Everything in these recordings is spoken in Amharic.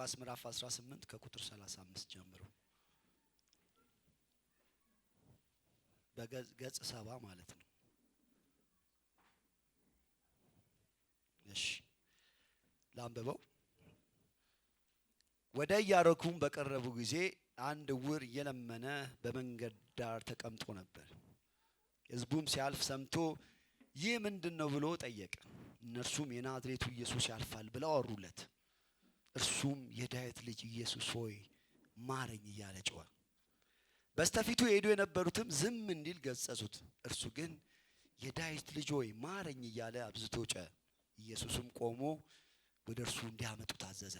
ሉቃስ ምዕራፍ 18 ከቁጥር 35 ጀምሮ በገጽ 70 ማለት ነው። እሺ ላንብበው። ወደ ኢያሪኮም በቀረቡ ጊዜ አንድ ዕውር እየለመነ በመንገድ ዳር ተቀምጦ ነበር። ሕዝቡም ሲያልፍ ሰምቶ ይህ ምንድነው ብሎ ጠየቀ። እነርሱም የናዝሬቱ ኢየሱስ ያልፋል ብለው አወሩለት። እርሱም የዳዊት ልጅ ኢየሱስ ሆይ ማረኝ እያለ ጮኸ። በስተፊቱ ሄዱ የነበሩትም ዝም እንዲል ገሰጹት። እርሱ ግን የዳዊት ልጅ ሆይ ማረኝ እያለ አብዝቶ ጮኸ። ኢየሱስም ቆሞ ወደ እርሱ እንዲያመጡ ታዘዘ።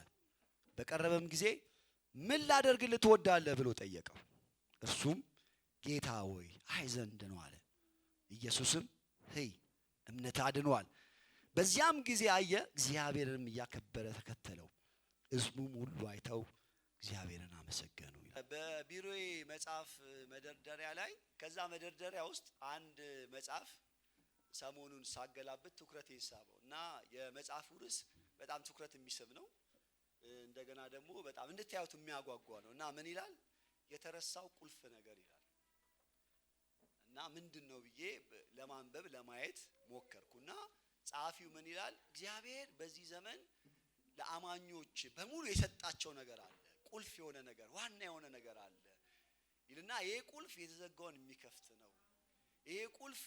በቀረበም ጊዜ ምን ላደርግልህ ትወዳለህ ብሎ ጠየቀው። እርሱም ጌታ ሆይ አይ ዘንድ ነው አለ። ኢየሱስም ሂድ እምነትህ አድኖሃል። በዚያም ጊዜ አየ፣ እግዚአብሔርንም እያከበረ ተከተለው። ሕዝቡም ሁሉ አይተው እግዚአብሔርን አመሰገኑ። በቢሮዬ መጽሐፍ መደርደሪያ ላይ ከዛ መደርደሪያ ውስጥ አንድ መጽሐፍ ሰሞኑን ሳገላብጥ ትኩረቴን ሳበው እና የመጽሐፉ ርዕስ በጣም ትኩረት የሚስብ ነው። እንደገና ደግሞ በጣም እንድታዩት የሚያጓጓ ነው እና ምን ይላል? የተረሳው ቁልፍ ነገር ይላል። እና ምንድነው ብዬ ለማንበብ ለማየት ሞከርኩና ጸሐፊው ምን ይላል? እግዚአብሔር በዚህ ዘመን ለአማኞች በሙሉ የሰጣቸው ነገር አለ። ቁልፍ የሆነ ነገር፣ ዋና የሆነ ነገር አለ ይልና ይሄ ቁልፍ የተዘጋውን የሚከፍት ነው። ይሄ ቁልፍ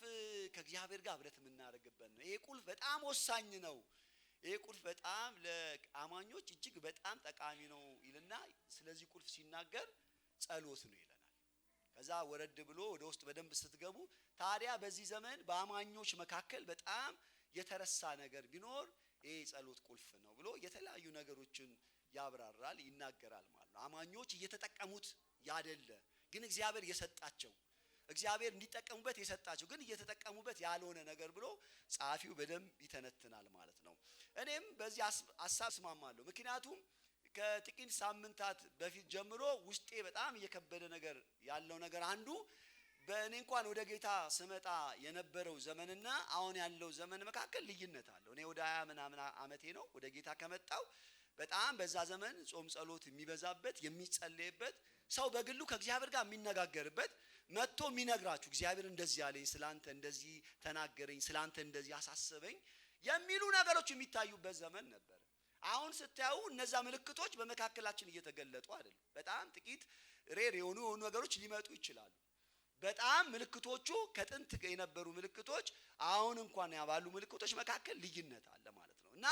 ከእግዚአብሔር ጋር ህብረት የምናደርግበት ነው። ይሄ ቁልፍ በጣም ወሳኝ ነው። ይሄ ቁልፍ በጣም ለአማኞች እጅግ በጣም ጠቃሚ ነው ይልና ስለዚህ ቁልፍ ሲናገር ጸሎት ነው ይለናል። ከዛ ወረድ ብሎ ወደ ውስጥ በደንብ ስትገቡ ታዲያ በዚህ ዘመን በአማኞች መካከል በጣም የተረሳ ነገር ቢኖር ይሄ ጸሎት ቁልፍ ነው ብሎ የተለያዩ ነገሮችን ያብራራል፣ ይናገራል ማለት ነው። አማኞች እየተጠቀሙት ያደለ ግን እግዚአብሔር የሰጣቸው እግዚአብሔር እንዲጠቀሙበት የሰጣቸው ግን እየተጠቀሙበት ያልሆነ ነገር ብሎ ጸሐፊው በደንብ ይተነትናል ማለት ነው። እኔም በዚህ ሐሳብ እስማማለሁ። ምክንያቱም ከጥቂት ሳምንታት በፊት ጀምሮ ውስጤ በጣም እየከበደ ነገር ያለው ነገር አንዱ በእኔ እንኳን ወደ ጌታ ስመጣ የነበረው ዘመንና አሁን ያለው ዘመን መካከል ልዩነት አለው። እኔ ወደ 20 ምናምን ዓመቴ ነው ወደ ጌታ ከመጣው። በጣም በዛ ዘመን ጾም ጸሎት የሚበዛበት የሚጸለይበት ሰው በግሉ ከእግዚአብሔር ጋር የሚነጋገርበት መጥቶ የሚነግራችሁ እግዚአብሔር እንደዚህ ያለኝ ስላንተ እንደዚህ ተናገረኝ ስላንተ እንደዚህ አሳሰበኝ የሚሉ ነገሮች የሚታዩበት ዘመን ነበር። አሁን ስታዩ እነዛ ምልክቶች በመካከላችን እየተገለጡ አይደለም። በጣም ጥቂት ሬር የሆኑ ነገሮች ሊመጡ ይችላሉ። በጣም ምልክቶቹ ከጥንት የነበሩ ምልክቶች አሁን እንኳን ያባሉ ምልክቶች መካከል ልዩነት አለ ማለት ነው። እና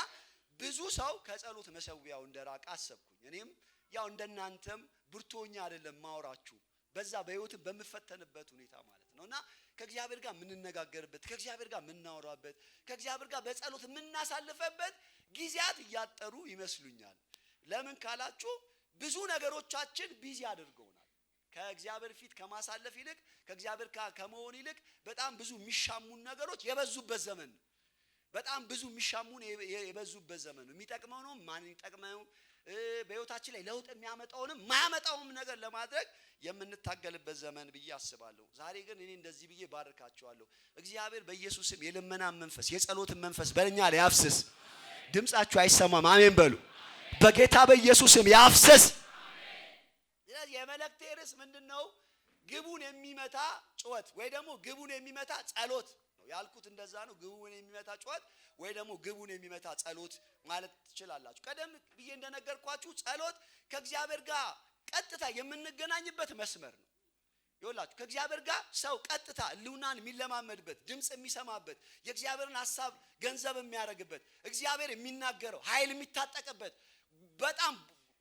ብዙ ሰው ከጸሎት መሰዊያው እንደራቀ አሰብኩኝ። እኔም ያው እንደናንተም ብርቶኛ አይደለም ማውራችሁ በዛ በህይወት በመፈተንበት ሁኔታ ማለት ነውና ከእግዚአብሔር ጋር የምንነጋገርበት ከእግዚአብሔር ጋር የምናወራበት ከእግዚአብሔር ጋር በጸሎት የምናሳልፈበት ጊዜያት እያጠሩ ይመስሉኛል። ለምን ካላችሁ ብዙ ነገሮቻችን ቢዚ አድርገውናል። ከእግዚአብሔር ፊት ከማሳለፍ ይልቅ ከእግዚአብሔር ጋር ከመሆን ይልቅ በጣም ብዙ የሚሻሙን ነገሮች የበዙበት ዘመን ነው። በጣም ብዙ የሚሻሙን የበዙበት ዘመን ነው። የሚጠቅመው ነው ማን ይጠቅመው በህይወታችን ላይ ለውጥ የሚያመጣውንም ማያመጣውም ነገር ለማድረግ የምንታገልበት ዘመን ብዬ አስባለሁ። ዛሬ ግን እኔ እንደዚህ ብዬ ባርካችኋለሁ። እግዚአብሔር በኢየሱስም የልመና መንፈስ የጸሎትን መንፈስ በእኛ ላይ ያፍስስ። ድምጻችሁ አይሰማም? አሜን በሉ። በጌታ በኢየሱስም ያፍስስ። ስለዚህ የመልእክቴ ርዕስ ምንድነው? ግቡን የሚመታ ጩኸት ወይ ደግሞ ግቡን የሚመታ ጸሎት ነው ያልኩት። እንደዛ ነው። ግቡን የሚመታ ጩኸት ወይ ደግሞ ግቡን የሚመታ ጸሎት ማለት ትችላላችሁ። ቀደም ብዬ እንደነገርኳችሁ ጸሎት ከእግዚአብሔር ጋር ቀጥታ የምንገናኝበት መስመር ነው። ይኸውላችሁ ከእግዚአብሔር ጋር ሰው ቀጥታ ልውናን የሚለማመድበት ድምጽ የሚሰማበት የእግዚአብሔርን ሐሳብ ገንዘብ የሚያደርግበት እግዚአብሔር የሚናገረው ኃይል የሚታጠቅበት በጣም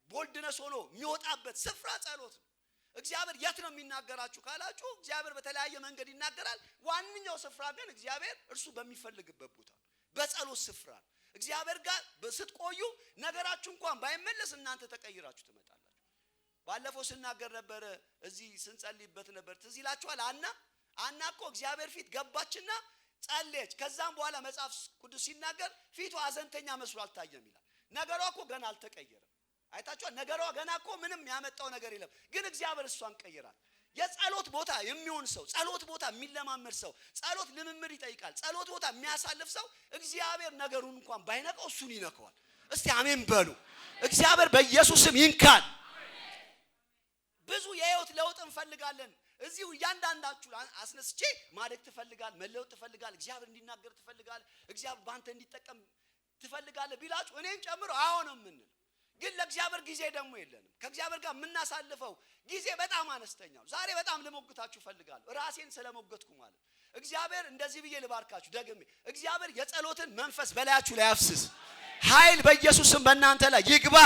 ቦልድነስ ሆኖ የሚወጣበት ስፍራ ጸሎት ነው። እግዚአብሔር የት ነው የሚናገራችሁ ካላችሁ እግዚአብሔር በተለያየ መንገድ ይናገራል። ዋንኛው ስፍራ ግን እግዚአብሔር እርሱ በሚፈልግበት ቦታ በጸሎት ስፍራ እግዚአብሔር ጋር ስትቆዩ ነገራችሁ እንኳን ባይመለስ እናንተ ተቀይራችሁ ትመጣላችሁ። ባለፈው ስናገር ነበር፣ እዚህ ስንጸልይበት ነበር። ትዝ ይላችኋል። አና እኮ እግዚአብሔር ፊት ገባችና ጸለየች። ከዛም በኋላ መጽሐፍ ቅዱስ ሲናገር ፊቱ አዘንተኛ መስሎ አልታየም ይላል። ነገሯ እኮ ገና አልተቀየረም። አይታችኋል። ነገሯ ገና እኮ ምንም ያመጣው ነገር የለም። ግን እግዚአብሔር እሷን ቀይራል። የጸሎት ቦታ የሚሆን ሰው ጸሎት ቦታ የሚለማመድ ሰው ጸሎት ልምምድ ይጠይቃል። ጸሎት ቦታ የሚያሳልፍ ሰው እግዚአብሔር ነገሩን እንኳን ባይነቀው እሱን ይነቀዋል። እስቲ አሜን በሉ። እግዚአብሔር በኢየሱስም ይንካል። ብዙ የህይወት ለውጥ እንፈልጋለን። እዚሁ እያንዳንዳችሁ አስነስቼ ማደግ ትፈልጋል፣ መለወጥ ትፈልጋል፣ እግዚአብሔር እንዲናገር ትፈልጋል፣ እግዚአብሔር ባንተ እንዲጠቀም ትፈልጋለ ቢላችሁ እኔን ጨምሮ አዎ ነው የምንል። ግን ለእግዚአብሔር ጊዜ ደግሞ የለንም። ከእግዚአብሔር ጋር የምናሳልፈው ጊዜ በጣም አነስተኛ ነው። ዛሬ በጣም ልሞግታችሁ ፈልጋለሁ፣ ራሴን ስለሞገትኩ ማለት። እግዚአብሔር እንደዚህ ብዬ ልባርካችሁ ደግሜ፣ እግዚአብሔር የጸሎትን መንፈስ በላያችሁ ላይ ያፍስስ። ኃይል በኢየሱስም በእናንተ ላይ ይግባ።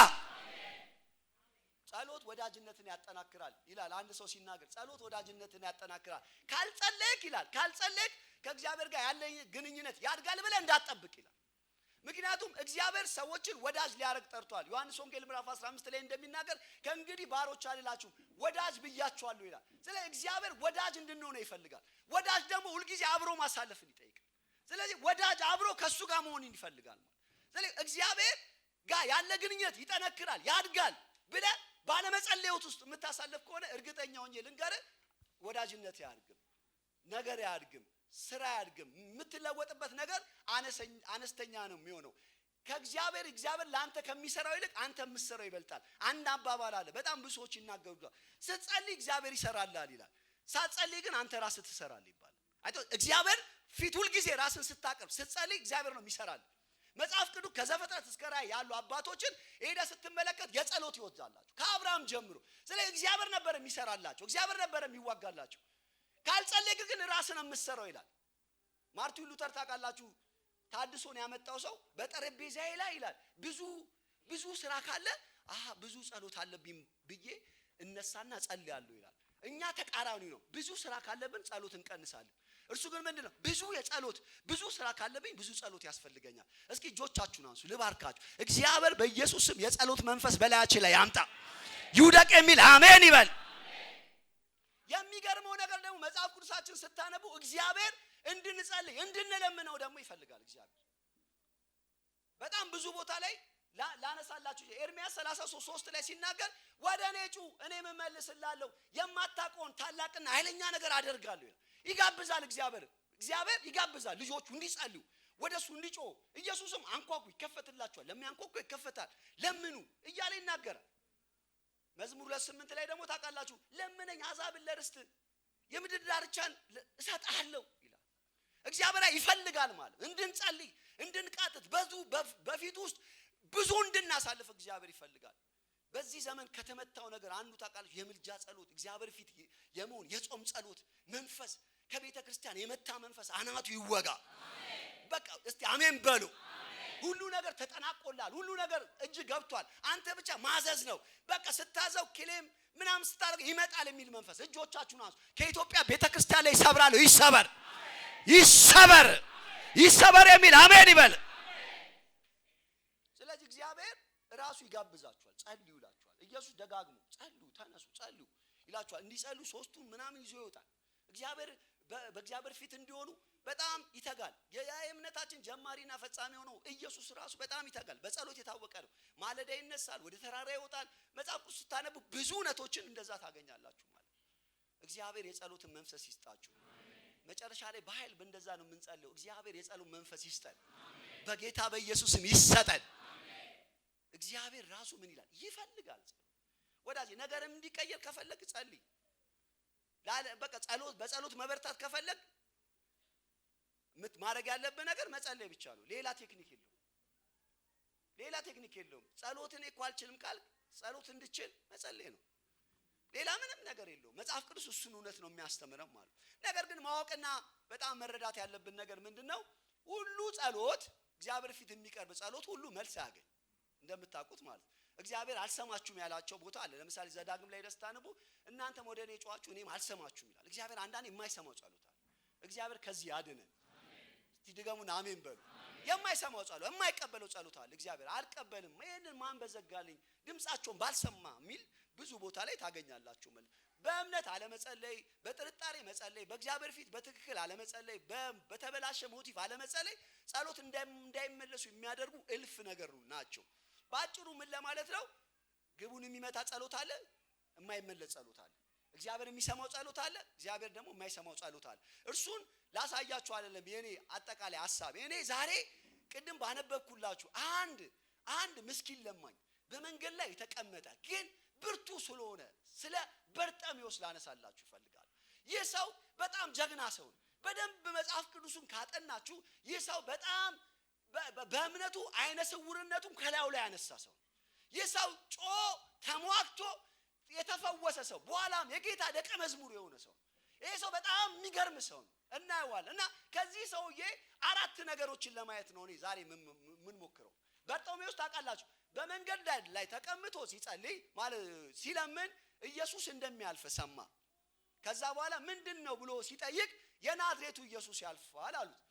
ጸሎት ወዳጅነትን ያጠናክራል ይላል አንድ ሰው ሲናገር። ጸሎት ወዳጅነትን ያጠናክራል። ካልጸለይክ ይላል፣ ካልጸለይክ ከእግዚአብሔር ጋር ያለ ግንኙነት ያድጋል ብለህ እንዳትጠብቅ ይላል። ምክንያቱም እግዚአብሔር ሰዎችን ወዳጅ ሊያረግ ጠርቷል። ዮሐንስ ወንጌል ምዕራፍ 15 ላይ እንደሚናገር ከእንግዲህ ባሮች አልላችሁም ወዳጅ ብያችኋለሁ ይላል። ስለዚህ እግዚአብሔር ወዳጅ እንድንሆን ይፈልጋል። ወዳጅ ደግሞ ሁልጊዜ አብሮ ማሳለፍን ይጠይቃል። ስለዚህ ወዳጅ አብሮ ከሱ ጋር መሆንን ይፈልጋል። ስለዚህ እግዚአብሔር ጋር ያለ ግንኙነት ይጠነክራል፣ ያድጋል ብለህ ባለመጸለይት ውስጥ የምታሳልፍ ከሆነ እርግጠኛ ሆኜ ልንገርህ ወዳጅነት ያድግም፣ ነገር ያድግም፣ ስራ ያድግም፣ የምትለወጥበት ነገር አነስተኛ ነው የሚሆነው። እግዚአብሔር ለአንተ ከሚሰራው ይልቅ አንተ የምትሰራው ይበልጣል። አንድ አባባል አለ፣ በጣም ብዙ ሰዎች ይናገሩታል። ስትጸልይ እግዚአብሔር ይሰራልሃል ይላል፣ ሳትጸልይ ግን አንተ ራስህ ትሰራለህ ይባላል። እግዚአብሔር ፊት ሁልጊዜ ራስን ስታቀርብ ስትጸልይ እግዚአብሔር ነው የሚሰራልህ። መጽሐፍ ቅዱስ ከዘፍጥረት እስከ ራዕይ ያሉ አባቶችን ሄደህ ስትመለከት የጸሎት ህይወት አላቸው ከአብርሃም ጀምሮ። ስለዚህ እግዚአብሔር ነበር የሚሰራላቸው፣ እግዚአብሔር ነበር የሚዋጋላቸው። ካልጸለይክ ግን ራስህ ነው የምትሰራው ይላል። ማርቲን ሉተር ታውቃላችሁ፣ ታድሶን ያመጣው ሰው በጠረጴዛዬ ላይ ይላል ብዙ ስራ ካለ ብዙ ጸሎት አለብኝ ብዬ እነሳና ጸልያለሁ ይላል። እኛ ተቃራኒ ነው። ብዙ ስራ ካለብን ጸሎት እንቀንሳለን። እርሱ ግን ምንድነው? ብዙ ስራ ካለብኝ ብዙ ጸሎት ያስፈልገኛል። እስኪ እጆቻችሁን አንሱ ልባርካችሁ። እግዚአብሔር በኢየሱስም የጸሎት መንፈስ በላያችን ላይ ያምጣ፣ ይውደቅ የሚል አሜን ይበል። የሚገርመው ነገር ደግሞ መጽሐፍ ቅዱሳችን ስታነቡ እግዚአብሔር እንድንጸልይ እንድንለምነው ደግሞ ይፈልጋል። እግዚአብሔር በጣም ብዙ ቦታ ላይ ላነሳላችሁ ኤርምያስ 33:3 ላይ ሲናገር ወደ እኔ ጩ እኔም እመልስልሃለሁ የማታውቀውን ታላቅና ኃይለኛ ነገር አደርጋለሁ ይላል። ይጋብዛል። እግዚአብሔር ይጋብዛል ልጆቹ እንዲጸልዩ፣ ወደሱ እንዲጮሁ። ኢየሱስም አንኳኩ ይከፈትላችኋል፣ ለሚያንኳኩ ይከፈታል፣ ለምኑ እያለ ይናገራል። መዝሙር 2:8 ላይ ደግሞ ታውቃላችሁ ለምነኝ አሕዛብን ለርስት የምድር ዳርቻን እሰጥሃለሁ ይላል። እግዚአብሔር ይፈልጋል ማለት እንድንጸልይ እንድንቃጥት በፊት ውስጥ ብዙ እንድናሳልፍ እግዚአብሔር ይፈልጋል። በዚህ ዘመን ከተመታው ነገር አንዱ ታውቃለች የምልጃ ጸሎት፣ እግዚአብሔር ፊት የመሆን የጾም ጸሎት መንፈስ ከቤተ ክርስቲያን የመታ መንፈስ አናቱ ይወጋ። በቃ እስቲ አሜን በሉ። ሁሉ ነገር ተጠናቆላል፣ ሁሉ ነገር እጅ ገብቷል። አንተ ብቻ ማዘዝ ነው። በቃ ስታዘው ክሌም ምናምን ስታደርግ ይመጣል የሚል መንፈስ እጆቻችሁን አንሱ። ከኢትዮጵያ ቤተ ክርስቲያን ላይ ይሰብራለሁ። ይሰበር የሚል አሜን ይበል። ስለዚህ እግዚአብሔር ራሱ ይጋብዛችኋል፣ ጸልዩ ይላችኋል። ኢየሱስ ደጋግሞ ጸልዩ፣ ተነሱ፣ ጸልዩ ይላችኋል። እንዲጸልዩ ሶስቱን ምናምን ይዞ ይወጣል። እግዚአብሔር በእግዚአብሔር ፊት እንዲሆኑ በጣም ይተጋል። የእምነታችን ጀማሪና ፈጻሚ ሆነው ኢየሱስ ራሱ በጣም ይተጋል። በጸሎት የታወቀ ነው። ማለዳ ይነሳል፣ ወደ ተራራ ይወጣል። መጽሐፍ ቅዱስ ስታነቡ ብዙ እውነቶችን እንደዛ ታገኛላችሁ ማለት። እግዚአብሔር የጸሎትን መንፈስ ይስጣችሁ። መጨረሻ ላይ በኃይል እንደዛ ነው የምንጸልየው። እግዚአብሔር የጸሎት መንፈስ ይስጠን፣ በጌታ በኢየሱስም ይሰጠን። እግዚአብሔር ራሱ ምን ይላል? ይፈልጋል። ወዳጄ ነገርም እንዲቀየር ከፈለግ ጸልይ። በቃ በጸሎት መበርታት ከፈለግ ማድረግ ያለብህ ነገር መጸለይ ብቻ ነው። ሌላ ቴክኒክ የለውም። ጸሎትን እኮ አልችልም ካል ጸሎት እንድችል መጸለይ ነው። ሌላ ምንም ነገር የለውም። መጽሐፍ ቅዱስ እሱን እውነት ነው የሚያስተምረው ማለት። ነገር ግን ማወቅና በጣም መረዳት ያለብን ነገር ምንድነው? ሁሉ ጸሎት እግዚአብሔር ፊት የሚቀርብ ጸሎት ሁሉ መልስ ያገኝ እንደምታውቁት ማለት። እግዚአብሔር አልሰማችሁም ያላቸው ቦታ አለ። ለምሳሌ ዘዳግም ላይ ደስታንቡ እናንተም ወደ እኔ ጮኻችሁ እኔም አልሰማችሁም ይላል። እግዚአብሔር አንዳንዴ የማይሰማው ጸሎት አለ። እግዚአብሔር ከዚህ ያድነን። እስቲ ድገሙና አሜን በሉ። የማይሰማው ጸሎት የማይቀበለው ጸሎት አለ። እግዚአብሔር አልቀበልም፣ ይሄንን ማን በዘጋልኝ፣ ድምጻቸውን ባልሰማ የሚል ብዙ ቦታ ላይ ታገኛላችሁ ማለት። በእምነት አለመጸለይ፣ በጥርጣሬ መጸለይ፣ በእግዚአብሔር ፊት በትክክል አለመጸለይ፣ በተበላሸ ሞቲቭ አለመጸለይ ጸሎት እንዳይመለሱ የሚያደርጉ እልፍ ነገር ናቸው። ባጭሩ ምን ለማለት ነው? ግቡን የሚመታ ጸሎት አለ፣ የማይመለስ ጸሎት አለ። እግዚአብሔር የሚሰማው ጸሎት አለ፣ እግዚአብሔር ደግሞ የማይሰማው ጸሎት አለ። እርሱን ላሳያችሁ አይደለም የኔ አጠቃላይ ሐሳብ። እኔ ዛሬ ቅድም ባነበብኩላችሁ አንድ አንድ ምስኪን ለማኝ በመንገድ ላይ የተቀመጠ ግን ብርቱ ስለሆነ ስለ በርጤሜዎስ ላነሳላችሁ ይፈልጋል። ይህ ሰው በጣም ጀግና ሰው ነው። በደንብ መጽሐፍ ቅዱስን ካጠናችሁ ይህ ሰው በጣም በእምነቱ አይነ ስውርነቱን ከላዩ ላይ ያነሳ ሰው። ይህ ሰው ተሟግቶ የተፈወሰ ሰው፣ በኋላም የጌታ ደቀ መዝሙር የሆነ ሰው። ይሄ ሰው በጣም የሚገርም ሰው ነው እናየዋለን። እና ከዚህ ሰውዬ አራት ነገሮችን ለማየት ነው እኔ ዛሬ ምን ሞክረው። በርጤሜዎስ ታውቃላችሁ በመንገድ ላይ ተቀምጦ ሲጸልይ ማለት ሲለምን ኢየሱስ እንደሚያልፍ ሰማ። ከዛ በኋላ ምንድነው ብሎ ሲጠይቅ የናዝሬቱ ኢየሱስ ያልፋል አሉት።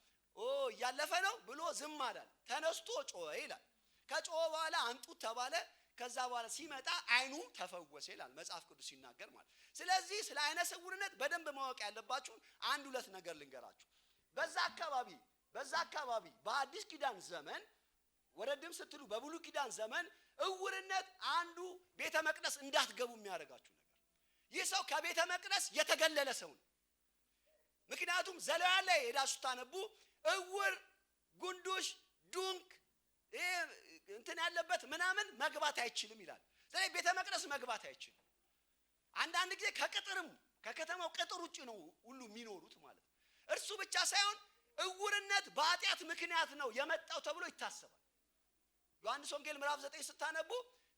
እያለፈ ነው ብሎ ዝም አላለ። ተነስቶ ጮኸ ይላል። ከጮኸ በኋላ አምጡት ተባለ። ከዛ በኋላ ሲመጣ አይኑ ተፈወሰ ይላል መጽሐፍ ቅዱስ ሲናገር ማለት። ስለዚህ ስለ አይነ ስውርነት በደንብ ማወቅ ያለባችሁ አንድ ሁለት ነገር ልንገራችሁ። በዛ አካባቢ በአዲስ ኪዳን ዘመን ወረድም ስትሉ በብሉይ ኪዳን ዘመን እውርነት አንዱ ቤተ መቅደስ እንዳትገቡ የሚያደርጋችሁ ነገር። ይህ ሰው ከቤተ መቅደስ የተገለለ ሰው ነው። ምክንያቱም ዘሌዋውያን ላይ ሄዳችሁ ታነቡ እውር፣ ጉንዱሽ፣ ዱንክ እንትን ያለበት ምናምን መግባት አይችልም ይላል። ስለዚህ ቤተ መቅደስ መግባት አይችልም። አንዳንድ ጊዜ ከቅጥርም ከከተማው ቅጥር ውጪ ነው ሁሉ የሚኖሩት ማለት ነው። እርሱ ብቻ ሳይሆን እውርነት በኃጢአት ምክንያት ነው የመጣው ተብሎ ይታሰባል። ዮሐንስ ወንጌል ምዕራፍ 9 ስታነቡ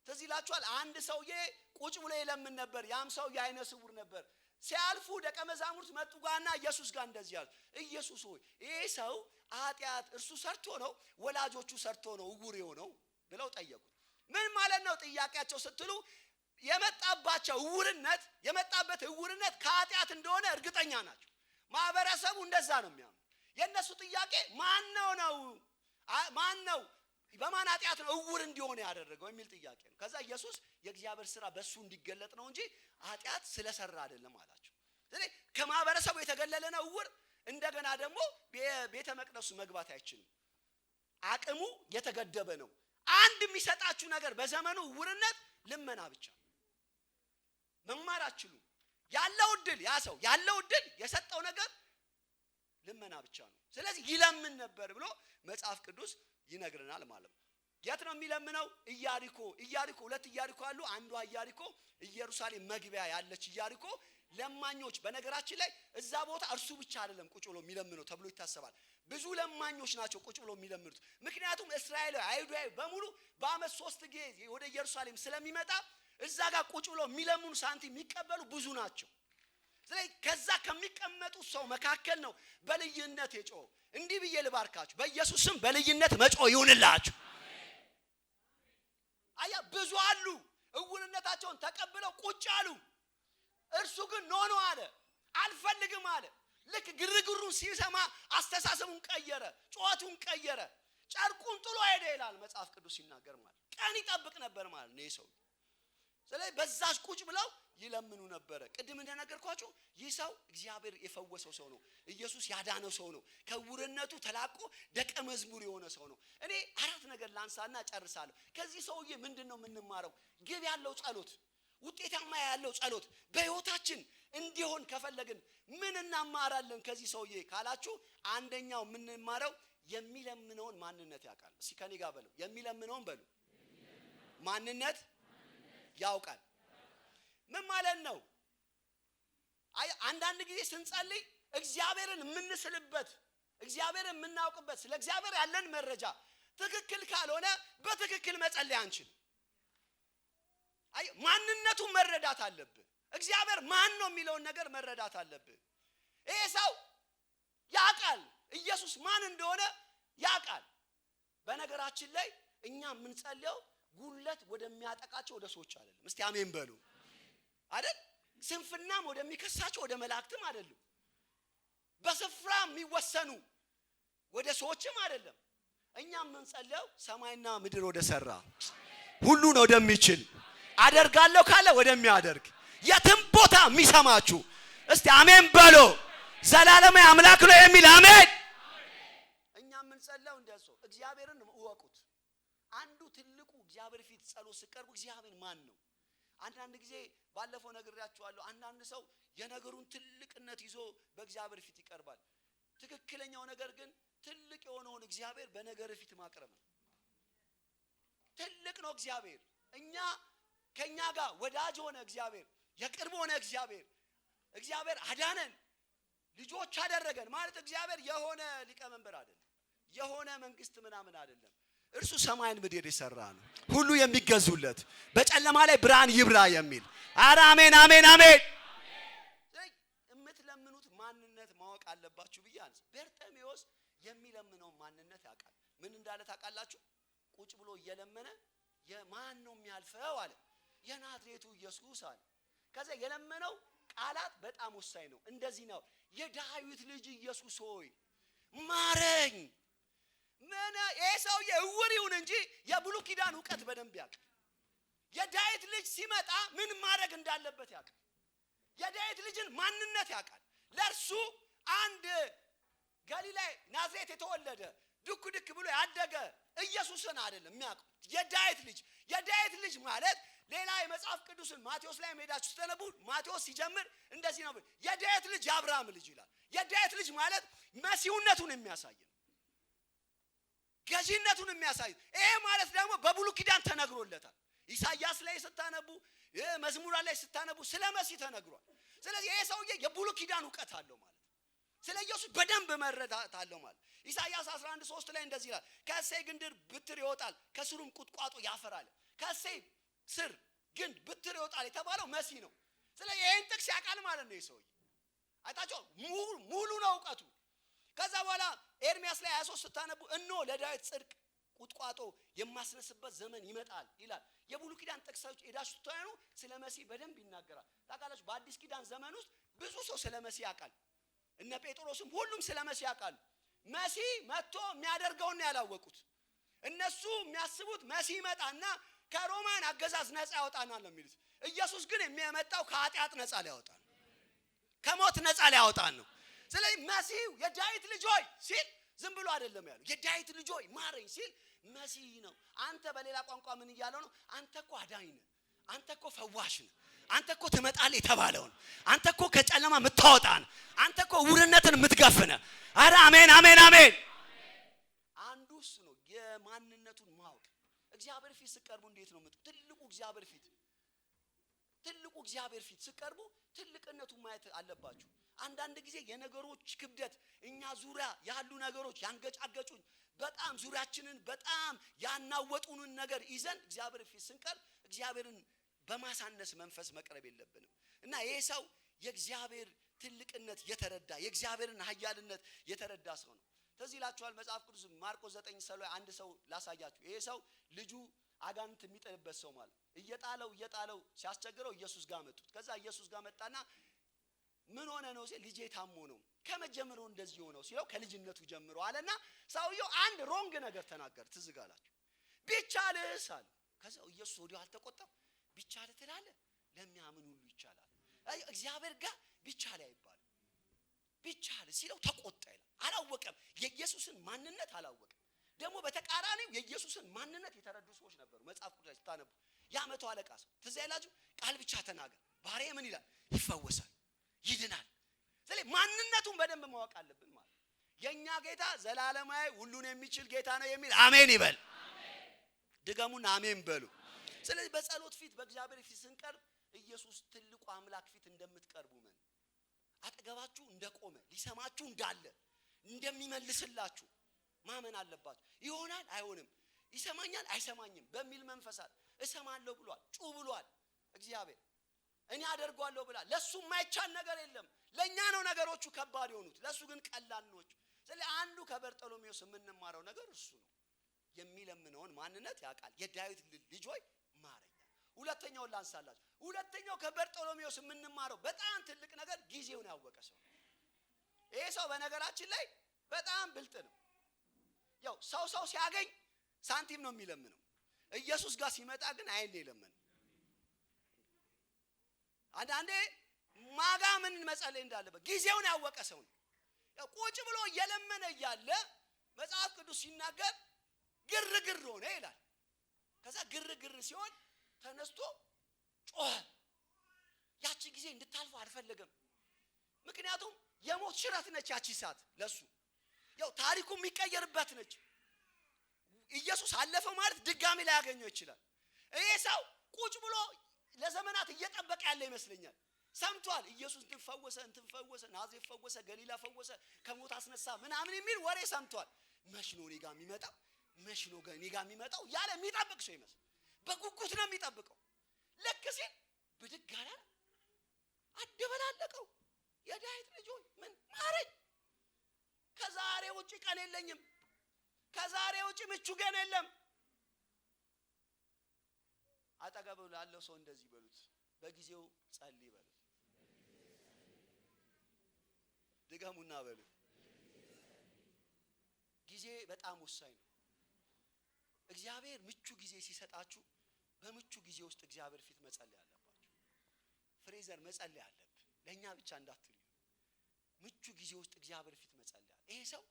ትዝ ይላችኋል። አንድ ሰውዬ ቁጭ ብሎ ይለምን ነበር። ያም ሰው የአይነ ስውር ነበር። ሲያልፉ ደቀ መዛሙርት መጡ ጋርና ኢየሱስ ጋር እንደዚህ ያሉ፣ ኢየሱስ ሆይ ይሄ ሰው ኃጢአት እርሱ ሰርቶ ነው ወላጆቹ ሰርቶ ነው እውር የሆነው ብለው ጠየቁት። ምን ማለት ነው ጥያቄያቸው ስትሉ የመጣበት እውርነት ከኃጢአት እንደሆነ እርግጠኛ ናቸው። ማህበረሰቡ እንደዛ ነው የሚያምኑ። የነሱ ጥያቄ ማን ነው በማን ኃጢአት ነው እውር እንዲሆን ያደረገው የሚል ጥያቄ ነው። ከዛ ኢየሱስ የእግዚአብሔር ሥራ በሱ እንዲገለጥ ነው እንጂ ኃጢአት ስለሰራ አይደለም አላቸው። ስለዚህ ከማህበረሰቡ የተገለለ ነው እውር። እንደገና ደግሞ ቤተ መቅደሱ መግባት አይችልም። አቅሙ የተገደበ ነው። አንድ የሚሰጣችሁ ነገር በዘመኑ እውርነት ልመና ብቻ። መማር አትችሉም። ያለው እድል የሰጠው ነገር ልመና ብቻ ነው። ስለዚህ ይለምን ነበር ብሎ መጽሐፍ ቅዱስ ይነግረናል ማለት ነው። የት ነው የሚለምነው? ኢያሪኮ ሁለት ኢያሪኮ አሉ። አንዷ ኢያሪኮ ኢየሩሳሌም መግቢያ ያለች ኢያሪኮ ለማኞች፣ በነገራችን ላይ እዛ ቦታ እርሱ ብቻ አይደለም ቁጭ ብሎ የሚለምነው ተብሎ ይታሰባል። ብዙ ለማኞች ናቸው ቁጭ ብሎ የሚለምኑት። ምክንያቱም እስራኤላዊ አይሁዳዊ በሙሉ በአመት 3 ጊዜ ወደ ኢየሩሳሌም ስለሚመጣ እዛ ጋር ቁጭ ብሎ የሚለምኑ ሳንቲም የሚቀበሉ ብዙ ናቸው። ስለዚህ ከዛ ከሚቀመጡ ሰው መካከል ነው በልዩነት የጮኸው። እንዲህ ብዬ ልባርካችሁ፣ በኢየሱስ ስም በልዩነት መጮህ ይሁንላችሁ። ብዙ አሉ እውርነታቸውን ተቀብለው ቁጭ አሉ። እርሱ ግን ኖ አለ፣ አልፈልግም አለ። ልክ ግርግሩን ሲሰማ አስተሳሰቡን ቀየረ፣ ጮቱን ቀየረ፣ ጨርቁን ጥሎ ሄደ ይላል መጽሐፍ ቅዱስ ሲናገር ማለት። ቀን ይጠብቅ ነበር ማለት ነው ሰው። ስለዚህ በዛች ቁጭ ብለው ይለምኑ ነበር። ቅድም እንደነገርኳችሁ ይህ ሰው እግዚአብሔር የፈወሰው ሰው ነው። ኢየሱስ ያዳነው ሰው ነው። ከውርነቱ ተላቆ ደቀ መዝሙር የሆነ ሰው ነው። እኔ አራት ነገር ላንሳና ጨርሳለሁ። ከዚህ ሰውዬ ምንድነው የምንማረው? ግብ ያለው ጸሎት፣ ውጤታማ ያለው ጸሎት በህይወታችን እንዲሆን ከፈለግን ምን እናማራለን ከዚህ ሰውዬ ካላችሁ፣ አንደኛው የምንማረው የሚለምነውን ማንነት ያውቃል። እስኪ ከኔ ጋር በሉ፣ የሚለምነውን በሉ፣ ማንነት ያውቃል። ምን ማለት ነው? አንዳንድ ጊዜ ስንጸልይ እግዚአብሔርን የምንስልበት፣ እግዚአብሔርን የምናውቅበት፣ ስለ እግዚአብሔር ያለን መረጃ ትክክል ካልሆነ በትክክል መጸለይ አንችል። ማንነቱን መረዳት አለብህ። እግዚአብሔር ማን ነው የሚለውን ነገር መረዳት አለብህ። ይሄ ሰው ያውቃል ኢየሱስ ማን እንደሆነ ያውቃል። በነገራችን ላይ እኛ የምንጸልየው ጉለት ወደሚያጠቃቸው ወደ ሰዎች አይደለም። እስቲ አሜን በሉ አይደል? ስንፍናም ወደሚከሳቸው ወደ መላእክትም አይደለም። በስፍራ የሚወሰኑ ወደ ሰዎችም አይደለም። እኛ የምንጸልየው ሰማይና ምድር ወደ ሰራ ሁሉን ወደሚችል አደርጋለሁ ካለ ወደሚያደርግ የትም ቦታ የሚሰማችሁ እስቲ አሜን በሉ። ዘላለማዊ አምላክ ነው የሚል አሜን። እኛ የምንጸልየው እንደሱ እግዚአብሔርን እወቁት። አንዱ ትልቁ እግዚአብሔር ፊት ጸሎት ሲቀርቡ እግዚአብሔር ማን ነው? አንዳንድ ጊዜ ባለፈው ነግሬያችኋለሁ። አንዳንድ ሰው የነገሩን ትልቅነት ይዞ በእግዚአብሔር ፊት ይቀርባል። ትክክለኛው ነገር ግን ትልቅ የሆነውን እግዚአብሔር በነገር ፊት ማቅረብ ነው። ትልቅ ነው እግዚአብሔር። እኛ ከኛ ጋር ወዳጅ ሆነ እግዚአብሔር፣ የቅርብ ሆነ እግዚአብሔር አዳነን፣ ልጆች አደረገን ማለት እግዚአብሔር የሆነ ሊቀመንበር አይደለም፣ የሆነ መንግስት ምናምን አይደለም። እርሱ ሰማይን ምድር የሰራ ነው፣ ሁሉ የሚገዙለት፣ በጨለማ ላይ ብርሃን ይብራ የሚል። ኧረ አሜን አሜን አሜን። የምትለምኑት ማንነት ማወቅ አለባችሁ ብዬ አንስ። በርጤሜዎስ የሚለምነው ማንነት ያውቃል። ምን እንዳለ ታውቃላችሁ? ቁጭ ብሎ እየለመነ የማን ነው የሚያልፈው አለ። የናዝሬቱ ኢየሱስ አለ። ከዛ የለመነው ቃላት በጣም ወሳኝ ነው። እንደዚህ ነው፣ የዳዊት ልጅ ኢየሱስ ሆይ ማረኝ። ምን ይሄ ሰውዬ እውር ይሁን እንጂ የብሉይ ኪዳን ዕውቀት በደንብ ያውቃል። የዳዊት ልጅ ሲመጣ ምን ማድረግ እንዳለበት ያውቃል። የዳዊት ልጅን ማንነት ያውቃል። ለእርሱ አንድ ገሊላ ናዝሬት የተወለደ ድክ ድክ ብሎ ያደገ ኢየሱስን አይደለም የሚያውቀው፣ የዳዊት ልጅ ማለት ሌላ የመጽሐፍ ቅዱስን ማቴዎስ ላይ ሄዳችሁ ስትነቡ ማቴዎስ ሲጀምር እንደዚህ ነው፣ የዳዊት ልጅ የአብርሃም ልጅ ይላል። የዳዊት ልጅ ማለት መሲሁነቱን የሚያሳይ ነው፣ ገዢነቱን የሚያሳይ። ይሄ ማለት ደግሞ በብሉይ ኪዳን ተነግሮለታል። ኢሳይያስ ላይ ስታነቡ፣ መዝሙራ ላይ ስታነቡ ስለ መሲህ ተነግሯል። ስለዚህ ይሄ ሰውዬ የብሉይ ኪዳን ዕውቀት አለው ማለት፣ ስለ ኢየሱስ በደንብ መረዳት አለው ማለት። ኢሳይያስ 11:3 ላይ እንደዚህ ይላል፣ ከእሴይ ግንድ ብትር ይወጣል፣ ከስሩም ቁጥቋጦ ያፈራል። ከእሴይ ስር ግንድ ብትር ይወጣል የተባለው መሲህ ነው። ስለዚህ ይሄን ጥቅስ ያውቃል ማለት ነው። ይሄ ሰውዬ አይታችሁ ሙሉ ነው ዕውቀቱ። ከዛ በኋላ ኤርሚያስ ላይ 23 ስታነቡ እነሆ ለዳዊት ጽድቅ ቁጥቋጦ የማስነስበት ዘመን ይመጣል ይላል። የብሉይ ኪዳን ጥቅሶች ሄዳችሁ ስታዩ ስለ መሲህ በደንብ ይናገራል። ታውቃላችሁ በአዲስ ኪዳን ዘመን ውስጥ ብዙ ሰው ስለ መሲህ ያውቃል። እነ ጴጥሮስም ሁሉም ስለ መሲህ ያውቃሉ። መሲህ መጥቶ የሚያደርገውን ያላወቁት እነሱ የሚያስቡት መሲህ ይመጣና ከሮማን አገዛዝ ነፃ ያወጣናል ነው የሚሉት። ኢየሱስ ግን የሚመጣው ከኃጢአት ነፃ ሊያወጣን፣ ከሞት ነፃ ሊያወጣን ነው። ስለዚህ መሲህ የዳዊት ልጅ ሆይ ሲል ዝም ብሎ አይደለም ያለው። የዳዊት ልጅ ሆይ ማረኝ ሲል መሲህ ነው። አንተ በሌላ ቋንቋ ምን እያለው ነው? አንተ እኮ አዳኝ ነህ፣ አንተ እኮ ፈዋሽ ነህ፣ አንተ እኮ ትመጣለህ የተባለውን፣ አንተ እኮ ከጨለማ የምታወጣን፣ አንተ እኮ ውርነትን የምትገፍነ። አረ አሜን አሜን አሜን። አንዱ እሱ ነው የማንነቱን ማወቅ። እግዚአብሔር ፊት ሲቀርቡ እንዴት ነው ትልቁ እግዚአብሔር ፊት ሲቀርቡ ትልቅነቱን ማየት አለባችሁ። አንዳንድ ጊዜ የነገሮች ክብደት እኛ ዙሪያ ያሉ ነገሮች ያንገጫገጩን፣ በጣም ዙሪያችንን በጣም ያናወጡንን ነገር ይዘን እግዚአብሔር ፊት ስንቀርብ እግዚአብሔርን በማሳነስ መንፈስ መቅረብ የለብንም። እና ይሄ ሰው የእግዚአብሔር ትልቅነት የተረዳ የእግዚአብሔርን ኃያልነት የተረዳ ሰው ነው። ስለዚህ ይላችኋል መጽሐፍ ቅዱስ ማርቆስ 9 ሰው ላይ አንድ ሰው ላሳያችሁ። ይሄ ሰው ልጁ አጋንንት የሚጥልበት ሰው ማለት እየጣለው ሲያስቸግረው ኢየሱስ ጋር መጡት። ከዛ ኢየሱስ ጋር መጣና ምን ሆነ ነው ሲል ልጄ ታሞ ነው። ከመጀመሩ እንደዚህ ሆነው ሲለው ከልጅነቱ ጀምሮ አለና ሰውየው አንድ ሮንግ ነገር ተናገረ። ትዝጋላችሁ ቢቻልስ አለ። ከዛ ኢየሱስ ወዲያው አልተቆጣም። ቢቻል ትላለህ? ለሚያምን ሁሉ ይቻላል። እግዚአብሔር ጋር ቢቻል አይባል። ቢቻል ሲለው ተቆጣ ይላል። አላወቀም፣ የኢየሱስን ማንነት አላወቀም። ደግሞ በተቃራኒው የኢየሱስን ማንነት የተረዱ ሰዎች ነበሩ። መጽሐፍ ቅዱስ ስታነቡ ያመቱ አለቃ ሰው ትዝ አይላችሁ? ቃል ብቻ ተናገር ባሪያዬ ምን ይላል? ይፈወሳል፣ ይድናል። ስለዚህ ማንነቱን በደንብ ማወቅ አለብን ማለት። የኛ ጌታ ዘላለማዊ ሁሉን የሚችል ጌታ ነው የሚል አሜን ይበል። አሜን ድገሙና አሜን በሉ። ስለዚህ በጸሎት ፊት በእግዚአብሔር ፊት ስንቀርብ ኢየሱስ ትልቁ አምላክ ፊት እንደምትቀርቡ ምን አጠገባችሁ እንደቆመ ሊሰማችሁ እንዳለ እንደሚመልስላችሁ ማመን አለባችሁ። ይሆናል አይሆንም፣ ይሰማኛል አይሰማኝም በሚል መንፈሳት እሰማለሁ ብሏል፣ ጩ ብሏል እግዚአብሔር። እኔ አደርጓለሁ ብላ ለሱ የማይቻል ነገር የለም። ለኛ ነው ነገሮቹ ከባድ የሆኑት፣ ለሱ ግን ቀላል ነው። ስለዚህ አንዱ ከበርጠሎሜዎስ የምንማረው ነገር እሱ ነው። የሚለምነውን ማንነት ያውቃል። የዳዊት ልጅ ሆይ ማረኝ። ሁለተኛውን ላንሳላችሁ። ሁለተኛው ከበርጠሎሜዎስ የምንማረው በጣም ትልቅ ነገር ጊዜውን ያወቀ ሰው። ይሄ ሰው በነገራችን ላይ በጣም ብልጥ ነው። ያው ሰው ሲያገኝ ሳንቲም ነው የሚለምነው። ኢየሱስ ጋር ሲመጣ ግን አይን ነው የለመነው። አንዳንዴ ማጋ ምን መጸለይ እንዳለበት ጊዜውን ያወቀ ሰው ነው። ያው ቁጭ ብሎ እየለመነ እያለ መጽሐፍ ቅዱስ ሲናገር ግርግር ሆነ ይላል። ከዛ ግርግር ሲሆን ተነስቶ ጮኸ። ያቺ ጊዜ እንድታልፍ አልፈለገም። ምክንያቱም የሞት ሽረት ነች ያቺ ሰዓት ለሱ። ያው ታሪኩ የሚቀየርበት ነች። ኢየሱስ አለፈ ማለት ድጋሚ ላይ ያገኘው ይችላል። ይሄ ሰው ቁጭ ብሎ ለዘመናት እየጠበቀ ያለ ይመስለኛል። ሰምቷል ኢየሱስ እንትን ፈወሰ፣ ናዝሬት ፈወሰ፣ ገሊላ ፈወሰ፣ ከሞት አስነሳ ምናምን የሚል ወሬ ሰምቷል። መች ነው እኔ ጋር የሚመጣው? መች ነው እኔ ጋር የሚመጣው ያለ የሚጠብቅ ሰው ይመስል በጉጉት ነው የሚጠብቀው። ልክ ሲል ብድግ አለ፣ አደበላለቀው። የዳዊት ልጅ ሆይ ምን ማረኝ፣ ከዛሬ ውጪ ቀን የለኝም፣ ከዛሬ ውጪ ምቹ ቀን የለም። አጠገብ ላለው ሰው እንደዚህ በሉት፣ በጊዜው ጸልይ በሉት። ድገሙና በሉት፣ ጊዜ በጣም ወሳኝ ነው። እግዚአብሔር ምቹ ጊዜ ሲሰጣችሁ በምቹ ጊዜ ውስጥ እግዚአብሔር ፊት መጸለይ አለባችሁ። ፍሬዘር መጸለይ አለብን፣ ለኛ ብቻ እንዳትሉ። ምቹ ጊዜ ውስጥ እግዚአብሔር ፊት መጸለይ አለ። ይሄ ሰው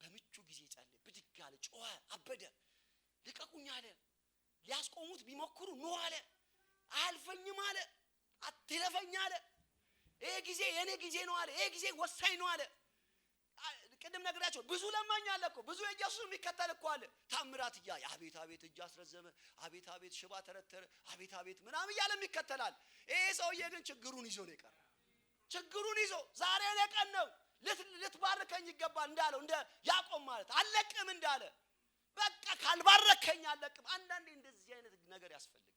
በምቹ ጊዜ ጸለየ፣ ብድግ አለ፣ ጮኸ፣ አበደ። ልቀቁኝ አለ። ሊያስቆሙት ቢሞክሩ ኖ አለ። አያልፈኝም አለ። አትለፈኝ አለ። ይሄ ጊዜ የኔ ጊዜ ነው አለ። ይሄ ጊዜ ወሳኝ ነው አለ። ቅድም ነግራቸው ብዙ ለማኝ አለ እኮ፣ ብዙ ኢየሱስ የሚከተል እኮ አለ። ታምራት እያየ አቤት አቤት እጅ አስረዘመ፣ አቤት አቤት ሽባ ተረተረ፣ አቤት አቤት ምናምን እያለ ይከተላል። ይሄ ሰውዬ ግን ችግሩን ይዞ ነው የቀረ። ችግሩን ይዞ ዛሬ ለቀን ነው ልትባርከኝ ይገባል እንዳለው እንደ ያዕቆብ ማለት አለቅም እንዳለ በቃ ካልባረከኝ አለቅም። አንዳንዴ እንደዚህ አይነት ነገር ያስፈልጋል።